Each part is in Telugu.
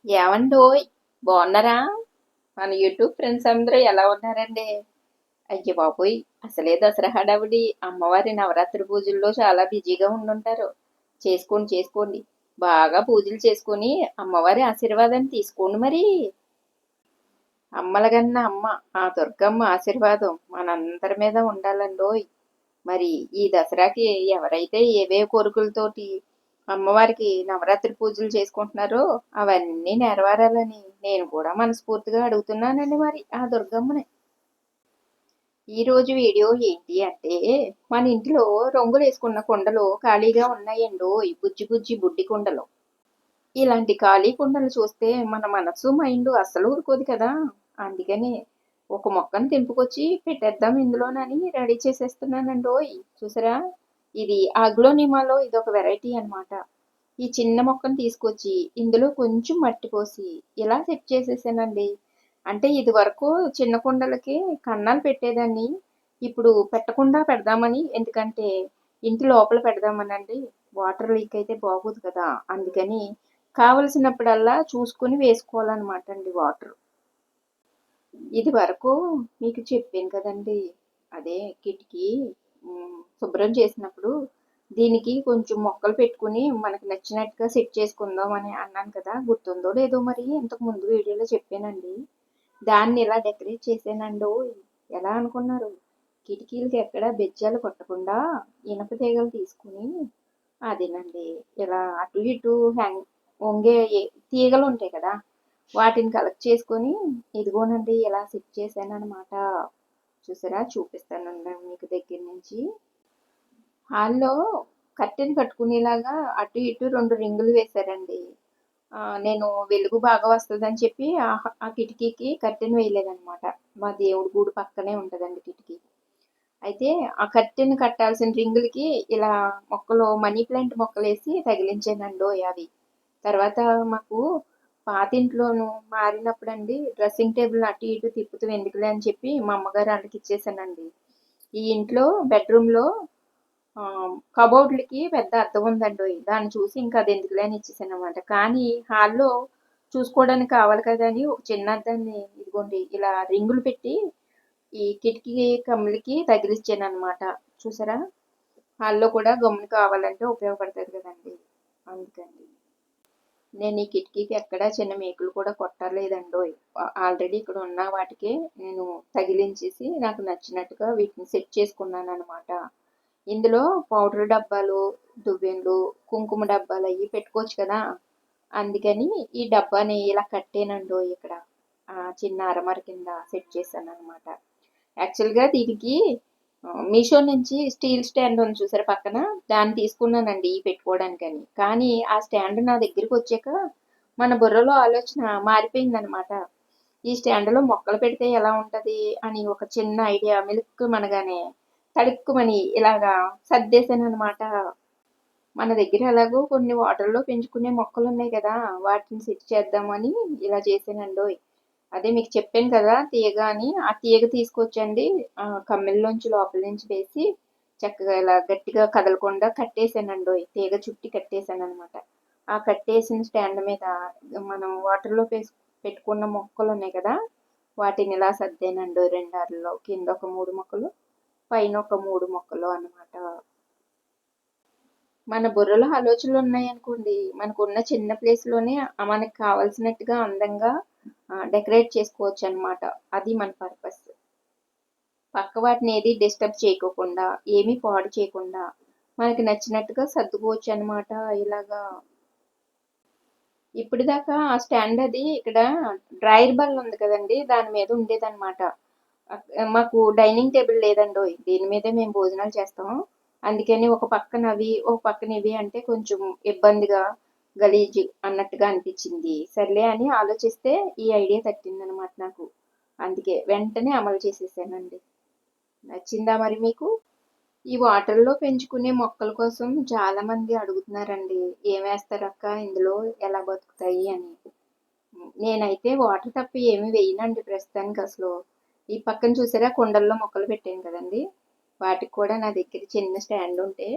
ఏవండోయ్ బాగున్నారా? మన యూట్యూబ్ ఫ్రెండ్స్ అందరూ ఎలా ఉన్నారండి? అయ్య బాబోయ్! అసలే దసరా హడావిడి అమ్మవారి నవరాత్రి పూజల్లో చాలా బిజీగా ఉండుంటారు. చేసుకోండి చేసుకోండి. బాగా పూజలు చేసుకొని అమ్మవారి ఆశీర్వాదాన్ని తీసుకోండి మరి. అమ్మలగన్న అమ్మ ఆ దుర్గమ్మ ఆశీర్వాదం మనందరి మీద ఉండాలండోయ్. మరి ఈ దసరాకి ఎవరైతే ఏవే కోరికలతోటి అమ్మవారికి నవరాత్రి పూజలు చేసుకుంటున్నారో అవన్నీ నెరవేరాలని నేను కూడా మనస్ఫూర్తిగా అడుగుతున్నానండి మరి ఆ దుర్గమ్మని. ఈ రోజు వీడియో ఏంటి అంటే మన ఇంట్లో రంగులు వేసుకున్న కుండలు ఖాళీగా ఉన్నాయండో ఈ బుజ్జి బుజ్జి బుడ్డి కుండలు. ఇలాంటి ఖాళీ కుండలు చూస్తే మన మనసు మైండ్ అస్సలు ఊరుకోదు కదా. అందుకని ఒక మొక్కను తెంపుకొచ్చి పెట్టేద్దాం ఇందులోనని రెడీ చేసేస్తున్నానండోయ్. చూసారా, ఇది అగ్లోనిమాలో ఇదొక వెరైటీ అన్నమాట. ఈ చిన్న మొక్కను తీసుకొచ్చి ఇందులో కొంచెం మట్టి పోసి ఇలా సెట్ చేసేసానండి. అంటే ఇది వరకు చిన్న కుండలకి కన్నాలు పెట్టేదాన్ని, ఇప్పుడు పెట్టకుండా పెడదామని. ఎందుకంటే ఇంటి లోపల పెడదామనండి, వాటర్ లీక్ అయితే బాగోదు కదా. అందుకని కావలసినప్పుడల్లా చూసుకుని వేసుకోవాలన్నమాట అండి వాటర్. ఇది వరకు మీకు చెప్పాను కదండి, అదే కిటికీ శుభ్రం చేసినప్పుడు దీనికి కొంచెం మొక్కలు పెట్టుకుని మనకు నచ్చినట్టుగా సెట్ చేసుకుందాం అని అన్నాను కదా. గుర్తుందో లేదో మరి, ఇంతకు ముందు వీడియోలో చెప్పానండి. దాన్ని ఇలా డెకరేట్ చేసానండి. ఎలా అనుకున్నారు? కిటికీలకి ఎక్కడ బెజ్జాలు కొట్టకుండా ఇనప తీగలు తీసుకుని అదేనండి ఇలా అటు ఇటు వంగే తీగలు ఉంటాయి కదా, వాటిని కలెక్ట్ చేసుకొని ఇదిగోనండి ఇలా సెట్ చేశాను అనమాట. చూసారా, చూపిస్తానండి మీకు దగ్గర నుంచి. హాల్లో కట్టెని కట్టుకునేలాగా అటు ఇటు 2 రింగులు వేశారండి. నేను వెలుగు బాగా వస్తుందని చెప్పి ఆ కిటికీకి కట్టెని వేయలేదనమాట. మా దేవుడి గుడి పక్కనే ఉంటుందండి కిటికీ. అయితే ఆ కట్టెని కట్టాల్సిన రింగులకి ఇలా మొక్కలు మనీ ప్లాంట్ మొక్కలు వేసి తగిలించానండో అవి. తర్వాత మాకు పాతింట్లోనూ మారినప్పుడండి డ్రెస్సింగ్ టేబుల్ అటు ఇటు తిప్పుతూ ఎందుకులే అని చెప్పి మా అమ్మగారు వాళ్ళకి ఇచ్చేసానండి. ఈ ఇంట్లో బెడ్రూమ్లో కబోర్డ్లకి పెద్ద అద్దం ఉందండి, దాన్ని చూసి ఇంకా అది ఎందుకులే అని ఇచ్చేసాను అనమాట. కానీ హాల్లో చూసుకోవడానికి కావాలి కదా అని ఒక చిన్న అద్దాన్ని ఇదిగోండి ఇలా రింగులు పెట్టి ఈ కిటికీ కమ్ములకి తగిలిచ్చాను అనమాట. చూసారా, హాల్లో కూడా గమ్మున కావాలంటే ఉపయోగపడుతుంది కదండి, అందుకండి. నేను ఈ కిటికీకి ఎక్కడా చిన్న మేకులు కూడా కొట్టలేదండోయ్. ఆల్రెడీ ఇక్కడ ఉన్న వాటికి నేను తగిలించేసి నాకు నచ్చినట్టుగా వీటిని సెట్ చేసుకున్నాను అనమాట. ఇందులో పౌడర్ డబ్బాలు, దువ్వెనలు, కుంకుమ డబ్బాలు అవి పెట్టుకోవచ్చు కదా. అందుకని ఈ డబ్బాని ఇలా కట్టానండో ఇక్కడ చిన్న అరమర కింద సెట్ చేశాను అనమాట. యాక్చువల్గా దీనికి మీషో నుంచి స్టీల్ స్టాండ్ ఉంది చూసారా పక్కన, దాన్ని తీసుకున్నానండి పెట్టుకోవడానికని. కానీ ఆ స్టాండ్ నా దగ్గరికి వచ్చాక మన బుర్రలో ఆలోచన మారిపోయిందనమాట. ఈ స్టాండ్లో మొక్కలు పెడితే ఎలా ఉంటుంది అని ఒక చిన్న ఐడియా మెలుక్కు మనగానే తడుక్కుమని ఇలాగా సర్దేశాను అనమాట. మన దగ్గర ఎలాగో కొన్ని వాటర్లో పెంచుకునే మొక్కలు ఉన్నాయి కదా, వాటిని సెట్ చేద్దామని ఇలా చేశానండోయ్. అదే మీకు చెప్పాను కదా తీగ అని, ఆ తీగ తీసుకొచ్చండి కమ్మిల్లోంచి లోపల నుంచి వేసి చక్కగా ఇలా గట్టిగా కదలకుండా కట్టేసానండోయ్. తీగ చుట్టి కట్టేసాను అనమాట. ఆ కట్టేసిన స్టాండ్ మీద మనం వాటర్లో పెట్టుకున్న మొక్కలు ఉన్నాయి కదా, వాటిని ఇలా సర్దానండోయ్. 2 అరల్లో కింద ఒక 3 మొక్కలు, పైన ఒక 3 మొక్కలు అనమాట. మన బుర్రలో ఆలోచనలు ఉన్నాయనుకోండి, మనకున్న చిన్న ప్లేస్లోనే మనకు కావాల్సినట్టుగా అందంగా డెకరేట్ చేసుకోవచ్చు అనమాట. అది మన పర్పస్. పక్క వాటిని ఏది డిస్టర్బ్ చేయకోకుండా, ఏమీ పాడు చేయకుండా మనకి నచ్చినట్టుగా సర్దుకోవచ్చు అనమాట ఇలాగా. ఇప్పటిదాకా ఆ స్టాండ్ అది ఇక్కడ డ్రైయర్ బల్ల ఉంది కదండి, దాని మీద ఉండేదన్నమాట. మాకు డైనింగ్ టేబుల్ లేదండోయ్, దీని మీదే మేము భోజనాలు చేస్తాము. అందుకని ఒక పక్కన అవి ఒక పక్కన ఇవి అంటే కొంచెం ఇబ్బందిగా గలీజ్ అన్నట్టుగా అనిపించింది. సర్లే అని ఆలోచిస్తే ఈ ఐడియా తట్టిందనమాట నాకు. అందుకే వెంటనే అమలు చేసేసానండి. నచ్చిందా మరి మీకు? ఈ వాటర్లో పెంచుకునే మొక్కల కోసం చాలా మంది అడుగుతున్నారండి, ఏం వేస్తారక్క ఇందులో, ఎలా బతుకుతాయి అని. నేనైతే వాటర్ తప్ప ఏమి వేయనండి ప్రస్తుతానికి అసలు. ఈ పక్కన చూసారా కుండల్లో మొక్కలు పెట్టాను కదండి, వాటికి కూడా నా దగ్గర చిన్న స్టాండ్ ఉంటే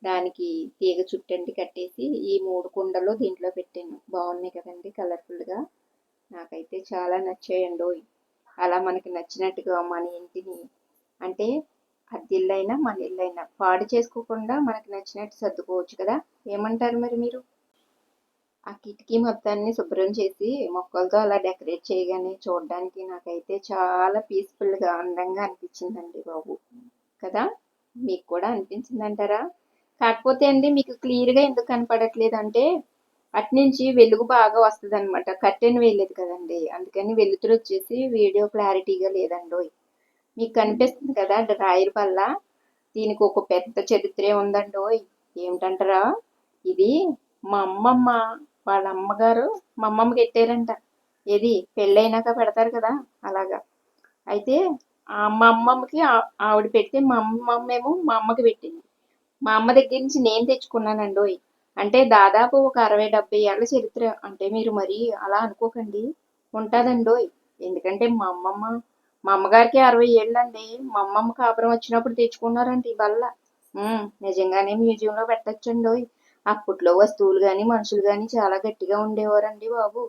దానికి తీగ చుట్టండి కట్టేసి ఈ 3 కుండలు దీంట్లో పెట్టాను. బాగున్నాయి కదండి కలర్ఫుల్గా. నాకైతే చాలా నచ్చాయండోయ్. అలా మనకి నచ్చినట్టుగా మన ఇంటిని అంటే అద్దిల్లైనా మన ఇల్లైనా పాడు చేసుకోకుండా మనకి నచ్చినట్టు సర్దుకోవచ్చు కదా. ఏమంటారు మరి మీరు? ఆ కిటికీ మొత్తాన్ని శుభ్రం చేసి మొక్కలతో అలా డెకరేట్ చేయగానే చూడడానికి నాకైతే చాలా పీస్ఫుల్గా అందంగా అనిపించిందండి బాబు. కదా, మీకు కూడా అనిపించిందంటారా? కాకపోతే అండి మీకు క్లియర్గా ఎందుకు కనపడట్లేదు అంటే అట్నుంచి వెలుగు బాగా వస్తుంది అనమాట. కట్టెన్ వేయలేదు కదండి, అందుకని వెలుతురు వచ్చేసి వీడియో క్లారిటీగా లేదండోయ్. మీకు కనిపిస్తుంది కదా డ్రాయర్ వల్ల. దీనికి ఒక పెద్ద చరిత్రే ఉందండోయ్. ఏమిటంటారా? ఇది మా అమ్మమ్మ వాళ్ళ అమ్మగారు మా అమ్మమ్మకి పెట్టారంట. ఏది పెళ్ళైనాక పెడతారు కదా అలాగా. అయితే మా అమ్మమ్మకి ఆవిడ పెడితే మా అమ్మమ్మ ఏమో మా అమ్మకి పెట్టింది. మా అమ్మ దగ్గర నుంచి నేను తెచ్చుకున్నానండోయ్. అంటే దాదాపు ఒక 60-70 ఏళ్ళ చరిత్ర. అంటే మీరు మరీ అలా అనుకోకండి, ఉంటుందండోయ్. ఎందుకంటే మా అమ్మగారికి 60 ఏళ్ళండి. మా అమ్మమ్మ కాపురం వచ్చినప్పుడు తెచ్చుకున్నారంట ఈ బల్ల. నిజంగానే మ్యూజియంలో పెట్టచ్చండోయ్. అప్పట్లో వస్తువులు కానీ మనుషులు కానీ చాలా గట్టిగా ఉండేవారండి బాబు.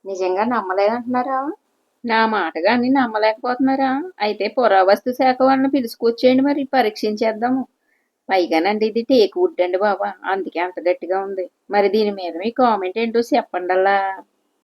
నిజంగా నమ్మలేదంటున్నారా? నా మాట కానీ నమ్మలేకపోతున్నారా? అయితే పురావస్తు శాఖ వాళ్ళని పిలుచుకొచ్చేయండి, మరి పరీక్షించేద్దాము. పైగానండి ఇది టేక్ వుడ్ అండి బాబా, అందుకే అంత గట్టిగా ఉంది. మరి దీని మీద మీ కామెంట్ ఏంటో చెప్పండి అలా.